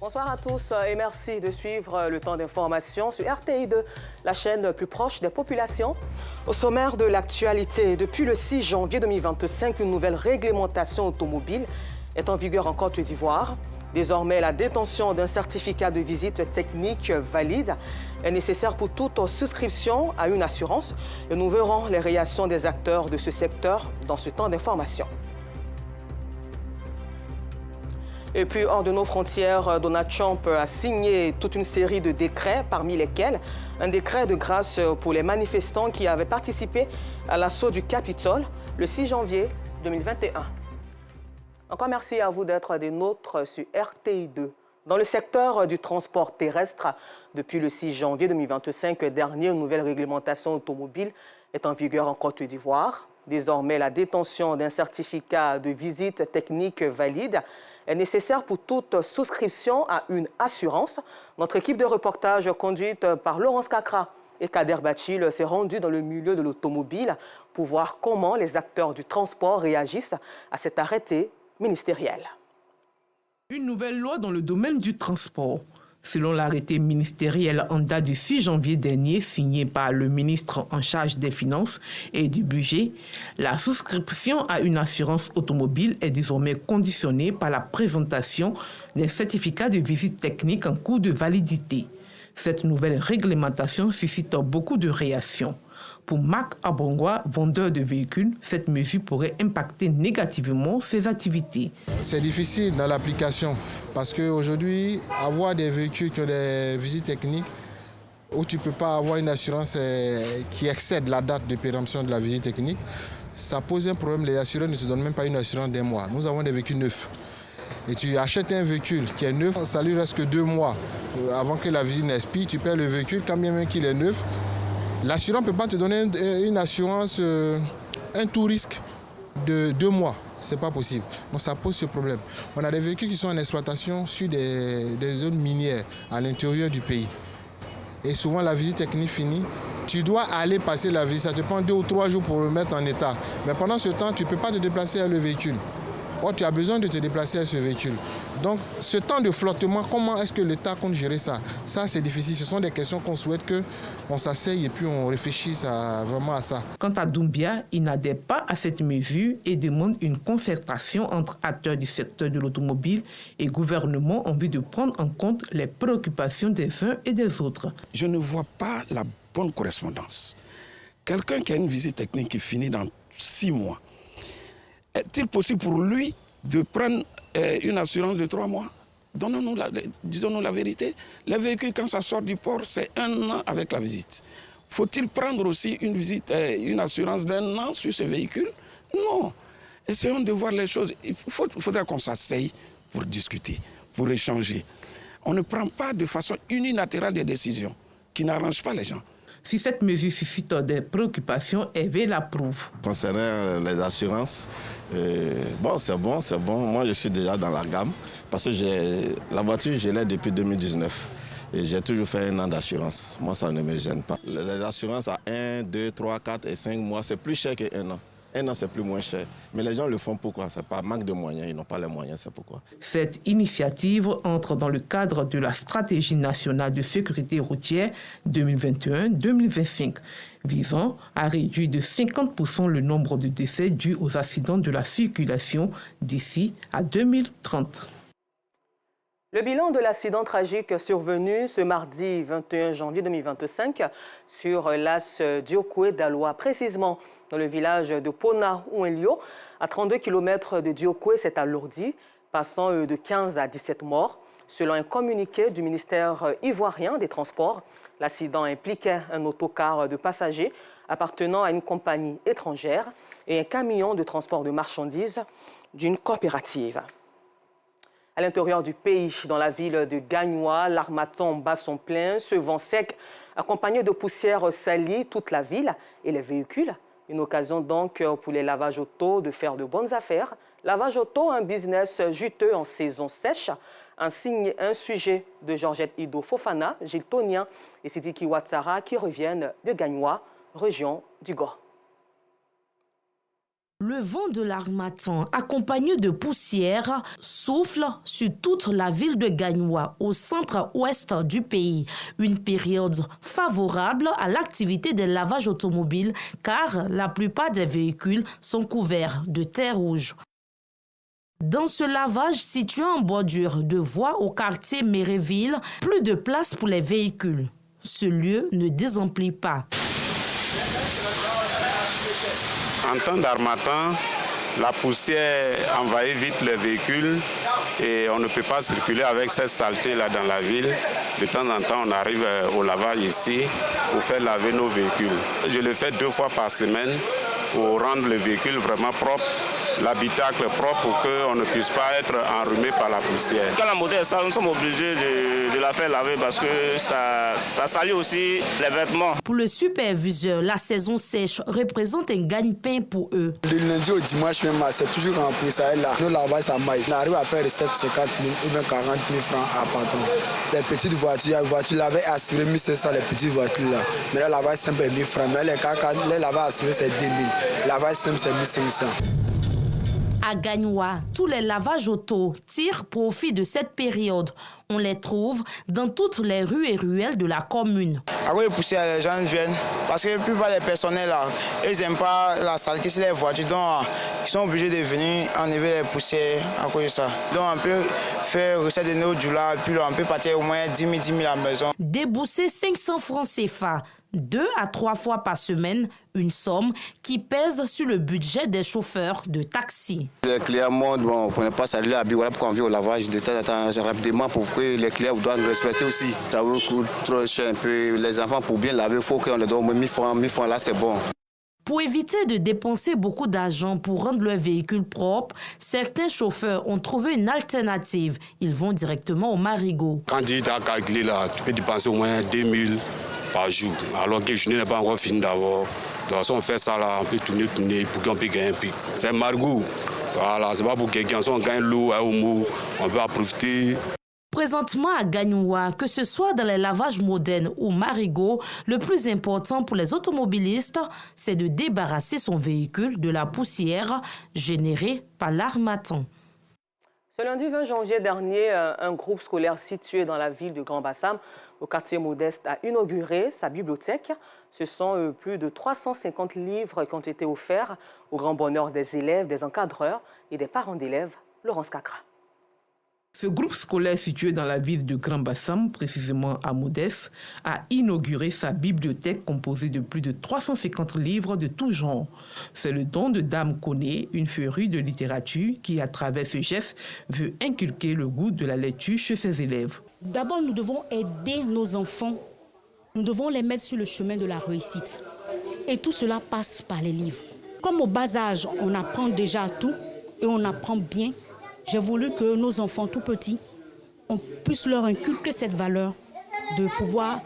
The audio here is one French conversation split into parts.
Bonsoir à tous et merci de suivre le temps d'information sur RTI2, la chaîne plus proche des populations. Au sommaire de l'actualité, depuis le 6 janvier 2025, une nouvelle réglementation automobile est en vigueur en Côte d'Ivoire. Désormais, la détention d'un certificat de visite technique valide est nécessaire pour toute souscription à une assurance. Et nous verrons les réactions des acteurs de ce secteur dans ce temps d'information. Et puis, hors de nos frontières, Donald Trump a signé toute une série de décrets, parmi lesquels un décret de grâce pour les manifestants qui avaient participé à l'assaut du Capitole le 6 janvier 2021. Encore merci à vous d'être des nôtres sur RTI2. Dans le secteur du transport terrestre, depuis le 6 janvier 2025 dernier, une nouvelle réglementation automobile est en vigueur en Côte d'Ivoire. Désormais, la détention d'un certificat de visite technique valide est nécessaire pour toute souscription à une assurance. Notre équipe de reportage conduite par Laurence Kakra et Kader Bachil s'est rendue dans le milieu de l'automobile pour voir comment les acteurs du transport réagissent à cet arrêté ministériel. Une nouvelle loi dans le domaine du transport. Selon l'arrêté ministériel en date du 6 janvier dernier, signé par le ministre en charge des Finances et du Budget, la souscription à une assurance automobile est désormais conditionnée par la présentation d'un certificat de visite technique en cours de validité. Cette nouvelle réglementation suscite beaucoup de réactions. Pour Marc Abongwa, vendeur de véhicules, cette mesure pourrait impacter négativement ses activités. C'est difficile dans l'application parce qu'aujourd'hui, avoir des véhicules qui ont des visites techniques où tu ne peux pas avoir une assurance qui excède la date de péremption de la visite technique, ça pose un problème. Les assureurs ne te donnent même pas une assurance d'un mois. Nous avons des véhicules neufs. Et tu achètes un véhicule qui est neuf, ça lui reste que 2 mois avant que la visite n'expire. Tu perds le véhicule, quand bien même qu'il est neuf. L'assureur ne peut pas te donner une assurance, un tout risque de 2 mois. Ce n'est pas possible. Donc ça pose ce problème. On a des véhicules qui sont en exploitation sur des zones minières à l'intérieur du pays. Et souvent la visite technique finie. Tu dois aller passer la visite. Ça te prend 2 ou 3 jours pour le mettre en état. Mais pendant ce temps, tu ne peux pas te déplacer avec le véhicule. Or, tu as besoin de te déplacer avec ce véhicule. Donc, ce temps de flottement, comment est-ce que l'État compte gérer ça? Ça, c'est difficile. Ce sont des questions qu'on souhaite qu'on s'asseye et puis on réfléchisse vraiment à ça. Quant à Doumbia, il n'adhère pas à cette mesure et demande une concertation entre acteurs du secteur de l'automobile et gouvernement en vue de prendre en compte les préoccupations des uns et des autres. Je ne vois pas la bonne correspondance. Quelqu'un qui a une visite technique qui finit dans 6 mois, est-il possible pour lui de prendre une assurance de 3 mois? Disons-nous la vérité. Les véhicules, quand ça sort du port, c'est 1 an avec la visite. Faut-il prendre aussi une assurance d'1 an sur ce véhicule? Non. Essayons de voir les choses. Il faudra qu'on s'asseye pour discuter, pour échanger. On ne prend pas de façon unilatérale des décisions qui n'arrangent pas les gens. Si cette mesure suscite des préoccupations, Hervé l'approuve. Concernant les assurances, c'est bon. Moi, je suis déjà dans la gamme parce que la voiture, je l'ai depuis 2019 et j'ai toujours fait 1 an d'assurance. Moi, ça ne me gêne pas. Les assurances à 1, 2, 3, 4 et 5 mois, c'est plus cher que 1 an. 1 an, c'est plus moins cher. Mais les gens le font pourquoi? C'est pas manque de moyens, ils n'ont pas les moyens, c'est pourquoi. Cette initiative entre dans le cadre de la stratégie nationale de sécurité routière 2021-2025, visant à réduire de 50% le nombre de décès dus aux accidents de la circulation d'ici à 2030. Le bilan de l'accident tragique survenu ce mardi 21 janvier 2025 sur l'as Diokwe d'Aloa, précisément dans le village de Pona Ouenlio, à 32 km de Diokwe, s'est alourdi, passant de 15 à 17 morts. Selon un communiqué du ministère ivoirien des Transports, l'accident impliquait un autocar de passagers appartenant à une compagnie étrangère et un camion de transport de marchandises d'une coopérative. À l'intérieur du pays, dans la ville de Gagnoa, l'Harmattan bat son plein, ce vent sec accompagné de poussière salit toute la ville et les véhicules. Une occasion donc pour les lavages auto de faire de bonnes affaires. Lavage auto, un business juteux en saison sèche. Un sujet de Georgette Ido Fofana, Gilles Tonien et Sidiki Ouattara qui reviennent de Gagnoa, région du Gord. Le vent de l'harmattan, accompagné de poussière, souffle sur toute la ville de Gagnoa, au centre-ouest du pays. Une période favorable à l'activité des lavages automobiles, car la plupart des véhicules sont couverts de terre rouge. Dans ce lavage situé en bordure de voies au quartier Méréville, plus de place pour les véhicules. Ce lieu ne désemplit pas. En temps d'harmattan, la poussière envahit vite les véhicules et on ne peut pas circuler avec cette saleté-là dans la ville. De temps en temps, on arrive au lavage ici pour faire laver nos véhicules. Je le fais 2 fois par semaine pour rendre le véhicule vraiment propre, l'habitacle propre pour qu'on ne puisse pas être enrhumé par la poussière. Quand la moto est sale, nous sommes obligés de la faire laver parce que ça salit aussi les vêtements. Pour le superviseur, la saison sèche représente un gagne-pain pour eux. Du lundi au dimanche même, c'est toujours rempli, ça est là. Nos lavages, ça maille. On arrive à faire 750 000 ou bien 40 000 francs à patron. Les petites voitures, les voitures lavées aspirées, 1500 les petites voitures là. Mais le lavage simple est 1000 francs. Mais les lavages aspirés, c'est 2000. Le lavage simple, c'est 1500. À Gagnoa, tous les lavages auto tirent profit de cette période. On les trouve dans toutes les rues et ruelles de la commune. À cause de poussière, les gens viennent parce que la plupart des personnels là, ils n'aiment pas la saleté sur les voitures, donc ils sont obligés de venir enlever les poussières à cause de ça. Donc on peut faire recette de nos doulars, puis on peut partir au moins 10 000 à la maison. Débourser 500 francs CFA 2 à 3 fois par semaine, une somme qui pèse sur le budget des chauffeurs de taxi. Les clients montent, bon, on ne peut pas saluer à voilà pourquoi on vient au lavage de temps en temps rapidement pour que les clients doivent nous respecter aussi. Ça vous coûte trop cher un peu. Les enfants, pour bien laver, il faut qu'on les donne 1000 francs, là c'est bon. Pour éviter de dépenser beaucoup d'argent pour rendre leur véhicule propre, certains chauffeurs ont trouvé une alternative. Ils vont directement au marigot. Quand tu as calculé là, tu peux dépenser au moins 2000 par jour, alors que je n'ai pas encore fini d'abord. De toute façon, on fait ça là, on peut tourner pour qu'on puisse gagner un prix. C'est un marigot. Voilà, c'est pas pour quelqu'un, si on gagne l'eau à Omo, on peut en profiter. Présentement à Gagnoa, que ce soit dans les lavages modernes ou marigots, le plus important pour les automobilistes, c'est de débarrasser son véhicule de la poussière générée par l'harmattan. Ce lundi 20 janvier dernier, un groupe scolaire situé dans la ville de Grand-Bassam, au quartier Modeste, a inauguré sa bibliothèque. Ce sont plus de 350 livres qui ont été offerts au grand bonheur des élèves, des encadreurs et des parents d'élèves. Laurence Kakra. Ce groupe scolaire situé dans la ville de Grand-Bassam, précisément à Modeste, a inauguré sa bibliothèque composée de plus de 350 livres de tout genre. C'est le don de Dame Koné, une férue de littérature qui, à travers ce geste, veut inculquer le goût de la lecture chez ses élèves. D'abord, nous devons aider nos enfants. Nous devons les mettre sur le chemin de la réussite. Et tout cela passe par les livres. Comme au bas âge, on apprend déjà tout et on apprend bien. J'ai voulu que nos enfants tout petits, on puisse leur inculquer cette valeur de pouvoir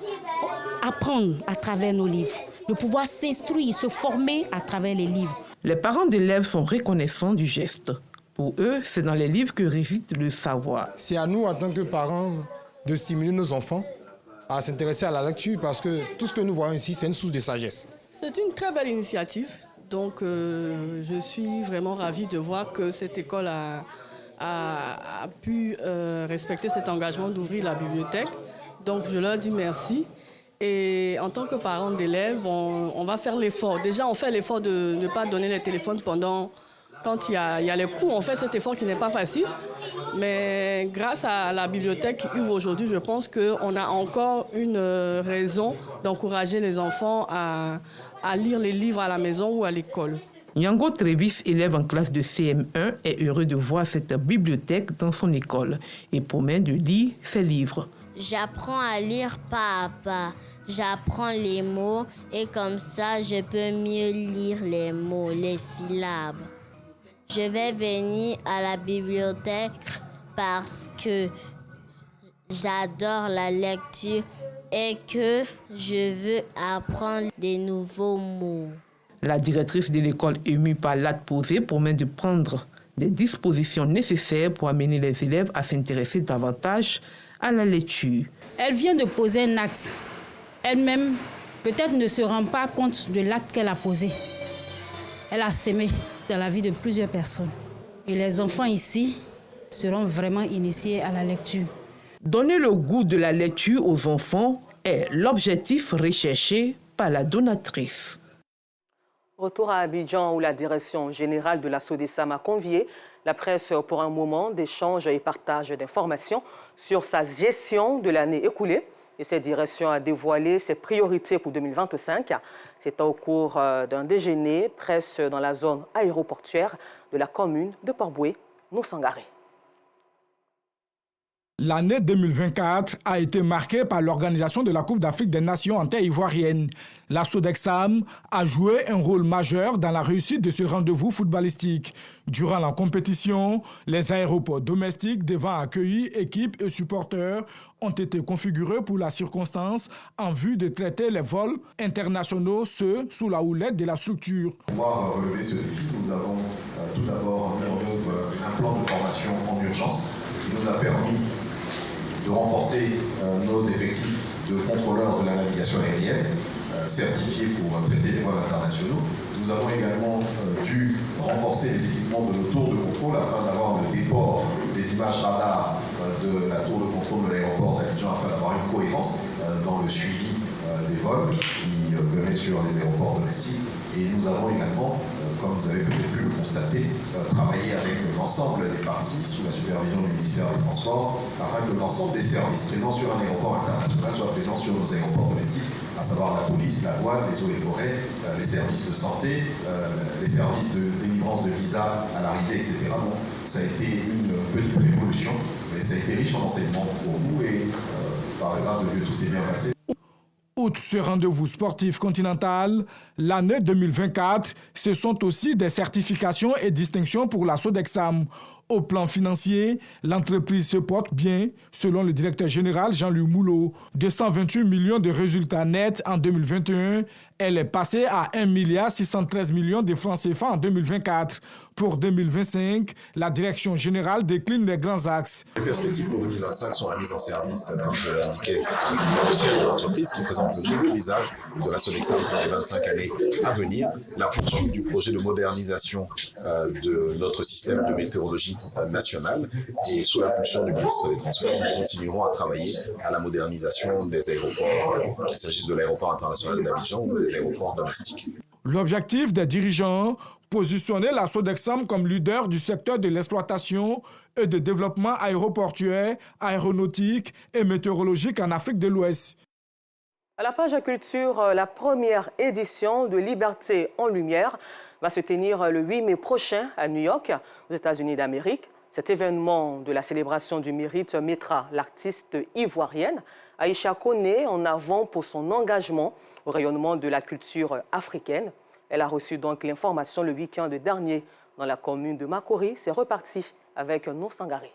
apprendre à travers nos livres, de pouvoir s'instruire, se former à travers les livres. Les parents d'élèves sont reconnaissants du geste. Pour eux, c'est dans les livres que réside le savoir. C'est à nous, en tant que parents, de stimuler nos enfants à s'intéresser à la lecture parce que tout ce que nous voyons ici, c'est une source de sagesse. C'est une très belle initiative. Donc, je suis vraiment ravie de voir que cette école a pu respecter cet engagement d'ouvrir la bibliothèque. Donc, je leur dis merci. Et en tant que parents d'élèves, on va faire l'effort. Déjà, on fait l'effort de ne pas donner les téléphones quand il y a les cours. On fait cet effort qui n'est pas facile. Mais grâce à la bibliothèque qui ouvre aujourd'hui, je pense qu'on a encore une raison d'encourager les enfants à lire les livres à la maison ou à l'école. Nyango Trevis, élève en classe de CM1, est heureux de voir cette bibliothèque dans son école et promet de lire ses livres. J'apprends à lire pas à pas. J'apprends les mots et comme ça, je peux mieux lire les mots, les syllabes. Je vais venir à la bibliothèque parce que j'adore la lecture et que je veux apprendre des nouveaux mots. La directrice de l'école, émue par l'acte posé, promet de prendre des dispositions nécessaires pour amener les élèves à s'intéresser davantage à la lecture. Elle vient de poser un acte. Elle-même, peut-être ne se rend pas compte de l'acte qu'elle a posé. Elle a sémé. dans la vie de plusieurs personnes. Et les enfants ici seront vraiment initiés à la lecture. Donner le goût de la lecture aux enfants est l'objectif recherché par la donatrice. Retour à Abidjan où la direction générale de la SODESAM a convié la presse pour un moment d'échange et partage d'informations sur sa gestion de l'année écoulée. Et cette direction a dévoilé ses priorités pour 2025. C'est au cours d'un déjeuner presse dans la zone aéroportuaire de la commune de Port-Boué, Noussangaré. L'année 2024 a été marquée par l'organisation de la Coupe d'Afrique des Nations en terre ivoirienne. La SODESAM a joué un rôle majeur dans la réussite de ce rendez-vous footballistique. Durant la compétition, les aéroports domestiques devant accueillir équipes et supporters ont été configurés pour la circonstance en vue de traiter les vols internationaux, ceux sous la houlette de la structure. Pour pouvoir relever ce défi, nous avons tout d'abord mis en œuvre un plan de formation en urgence qui nous a permis de renforcer nos effectifs de contrôleurs de la navigation aérienne certifiés pour traiter les vols internationaux. Nous avons également dû renforcer les équipements de nos tours de contrôle afin d'avoir le déport des images radar de la tour de contrôle de l'aéroport d'Abidjan afin d'avoir une cohérence dans le suivi des vols qui venaient sur les aéroports domestiques. Et nous avons également, comme vous avez peut-être pu le constater, travaillé avec l'ensemble des parties sous la supervision du ministère des Transports afin que l'ensemble des services présents sur un aéroport international soient présents sur nos aéroports domestiques, à savoir la police, la douane, les eaux et forêts, les services de santé, les services de délivrance de visas à l'arrivée, etc. Donc, ça a été une petite révolution, mais ça a été riche en enseignements pour nous et par la grâce de Dieu, tout s'est bien passé. Outre ce rendez-vous sportif continental, l'année 2024, ce sont aussi des certifications et distinctions pour la SODESAM. Au plan financier, l'entreprise se porte bien, selon le directeur général Jean-Louis Moulot. 228 millions de résultats nets en 2021, elle est passée à 1,613 milliard de francs CFA en 2024. Pour 2025, la direction générale décline les grands axes. Les perspectives pour 2025 sont la mise en service, comme je l'indiquais, au siège de l'entreprise qui présente le nouveau visage de la SODESAM pour les 25 années à venir, la poursuite du projet de modernisation de notre système de météorologie nationale et sous l'impulsion du ministre des Transports, nous continuerons à travailler à la modernisation des aéroports, qu'il s'agisse de l'aéroport international d'Abidjan ou des aéroports domestiques. L'objectif des dirigeants, positionner la SODESAM comme leader du secteur de l'exploitation et de développement aéroportuaire, aéronautique et météorologique en Afrique de l'Ouest. À la page culture, la première édition de Liberté en Lumière va se tenir le 8 mai prochain à New York, aux États-Unis d'Amérique. Cet événement de la célébration du mérite mettra l'artiste ivoirienne Aïcha Koné en avant pour son engagement au rayonnement de la culture africaine. Elle a reçu donc l'information le week-end dernier dans la commune de Makori. C'est reparti avec Noussangaré.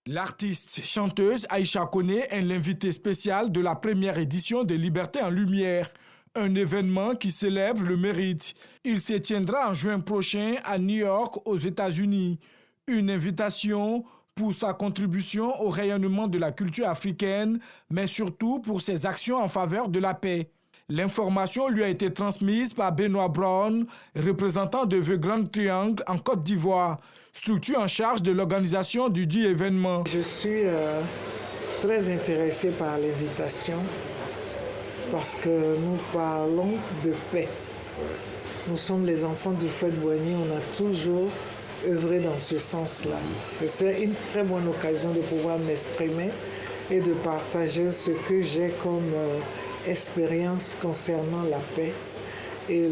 L'artiste chanteuse Aïcha Koné est l'invité spécial de la première édition de Liberté en Lumière, un événement qui célèbre le mérite. Il se tiendra en juin prochain à New York, aux États-Unis. Une invitation pour sa contribution au rayonnement de la culture africaine, mais surtout pour ses actions en faveur de la paix. L'information lui a été transmise par Benoît Brown, représentant de The Grand Triangle en Côte d'Ivoire, structure en charge de l'organisation du dit événement. Je suis très intéressée par l'invitation parce que nous parlons de paix. Nous sommes les enfants du Fouet-Boigny, on a toujours œuvré dans ce sens-là. C'est une très bonne occasion de pouvoir m'exprimer et de partager ce que j'ai comme expérience concernant la paix et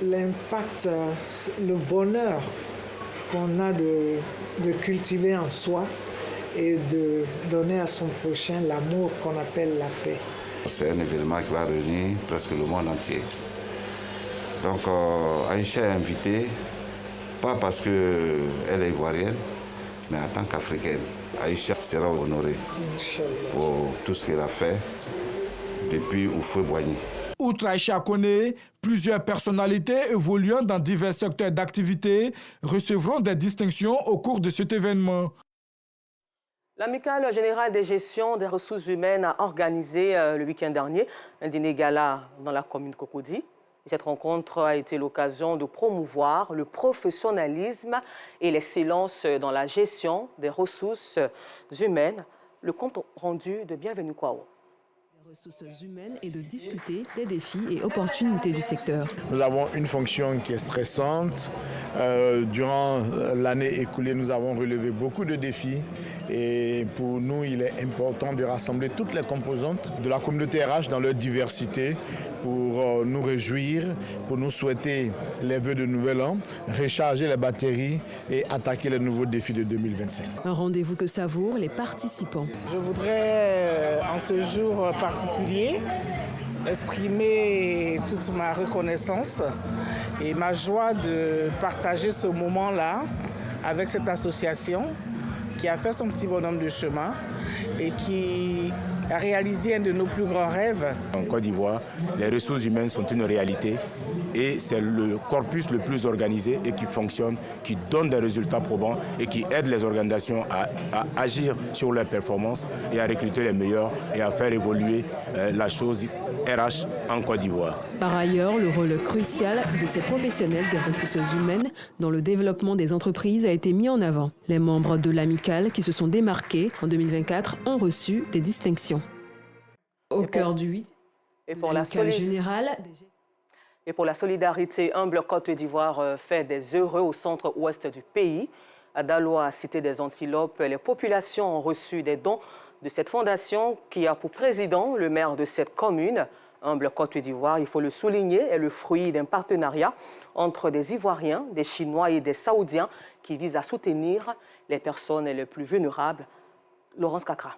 l'impact, le bonheur qu'on a de cultiver en soi et de donner à son prochain l'amour qu'on appelle la paix. C'est un événement qui va réunir presque le monde entier. Donc Aïcha est invitée, pas parce qu'elle est ivoirienne, mais en tant qu'africaine. Aïcha sera honorée pour tout ce qu'elle a fait depuis Houphouët-Boigny. Outre Aïcha Koné, plusieurs personnalités évoluant dans divers secteurs d'activité recevront des distinctions au cours de cet événement. L'Amicale générale des gestions des ressources humaines a organisé le week-end dernier un dîner gala dans la commune Cocody. Cette rencontre a été l'occasion de promouvoir le professionnalisme et l'excellence dans la gestion des ressources humaines. Le compte rendu de Bienvenue Kwao. Ressources humaines et de discuter des défis et opportunités du secteur. Nous avons une fonction qui est stressante. Durant l'année écoulée, nous avons relevé beaucoup de défis et pour nous, il est important de rassembler toutes les composantes de la communauté RH dans leur diversité pour nous réjouir, pour nous souhaiter les vœux de nouvel an, recharger les batteries et attaquer les nouveaux défis de 2025. Un rendez-vous que savourent les participants. Je voudrais, en ce jour particulier, exprimer toute ma reconnaissance et ma joie de partager ce moment-là avec cette association qui a fait son petit bonhomme de chemin et qui a réalisé un de nos plus grands rêves. En Côte d'Ivoire, les ressources humaines sont une réalité et c'est le corpus le plus organisé et qui fonctionne, qui donne des résultats probants et qui aide les organisations à agir sur leurs performances et à recruter les meilleurs et à faire évoluer la chose RH en Côte d'Ivoire. Par ailleurs, le rôle crucial de ces professionnels des ressources humaines dans le développement des entreprises a été mis en avant. Les membres de l'amicale qui se sont démarqués en 2024 ont reçu des distinctions. Au cœur du 8, et pour la solidarité, Humble Côte d'Ivoire fait des heureux au centre-ouest du pays. À Daloa, cité des Antilopes, les populations ont reçu des dons de cette fondation qui a pour président le maire de cette commune. Humble Côte d'Ivoire, il faut le souligner, est le fruit d'un partenariat entre des Ivoiriens, des Chinois et des Saoudiens qui vise à soutenir les personnes les plus vulnérables. Laurence Kakra.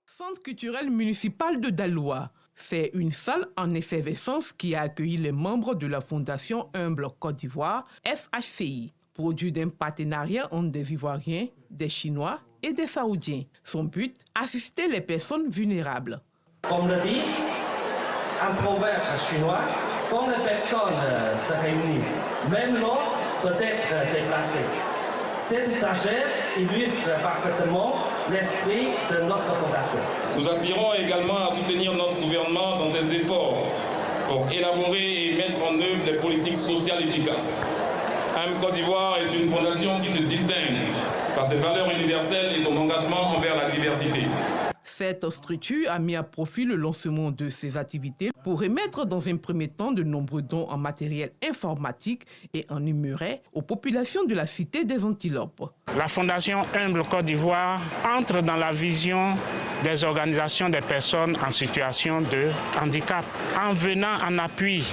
Centre culturel municipal de Daloa. C'est une salle en effervescence qui a accueilli les membres de la Fondation Humble Côte d'Ivoire, FHCI, produit d'un partenariat entre des Ivoiriens, des Chinois et des Saoudiens. Son but, assister les personnes vulnérables. Comme le dit un proverbe chinois, quand les personnes se réunissent, même l'eau peut être déplacée. Cette sagesse illustre parfaitement l'esprit de notre fondation. Nous aspirons également à soutenir notre gouvernement dans ses efforts pour élaborer et mettre en œuvre des politiques sociales efficaces. Humble Côte d'Ivoire est une fondation qui se distingue par ses valeurs universelles et son engagement envers la diversité. Cette structure a mis à profit le lancement de ses activités pour émettre dans un premier temps de nombreux dons en matériel informatique et en numéraire aux populations de la cité des Antilopes. La Fondation Humble Côte d'Ivoire entre dans la vision des organisations des personnes en situation de handicap en venant en appui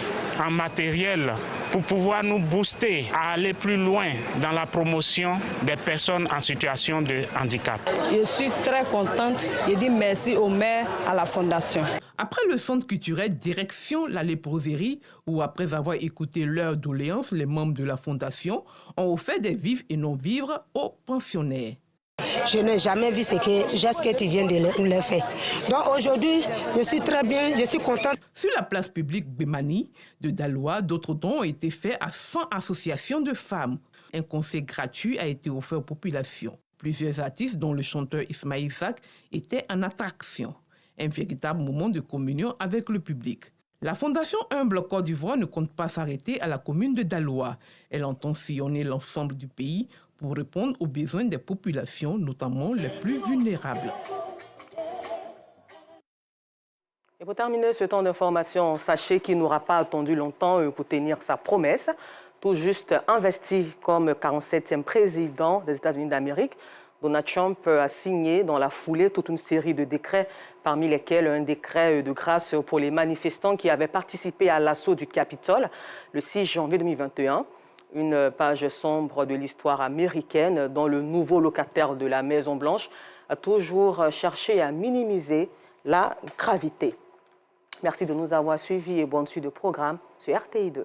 en matériel pour pouvoir nous booster à aller plus loin dans la promotion des personnes en situation de handicap. Je suis très contente et dis merci au maire, à la Fondation. Après le centre culturel, direction la léproserie, où après avoir écouté leurs doléances, les membres de la Fondation ont offert des vivres et non-vivres aux pensionnaires. Je n'ai jamais vu ce geste que tu viens de le faire. Donc aujourd'hui, je suis très bien, je suis contente. Sur la place publique Bemani de Daloa, d'autres dons ont été faits à 100 associations de femmes. Un concert gratuit a été offert aux populations. Plusieurs artistes, dont le chanteur Ismaël Isaac, étaient en attraction. Un véritable moment de communion avec le public. La Fondation Humble Côte d'Ivoire ne compte pas s'arrêter à la commune de Daloa. Elle entend sillonner l'ensemble du pays pour répondre aux besoins des populations, notamment les plus vulnérables. Et pour terminer ce temps d'information, sachez qu'il n'aura pas attendu longtemps pour tenir sa promesse. Tout juste investi comme 47e président des États-Unis d'Amérique, Donald Trump a signé dans la foulée toute une série de décrets, parmi lesquels un décret de grâce pour les manifestants qui avaient participé à l'assaut du Capitole le 6 janvier 2021. Une page sombre de l'histoire américaine dont le nouveau locataire de la Maison-Blanche a toujours cherché à minimiser la gravité. Merci de nous avoir suivis et bonne suite de programme sur RTI2.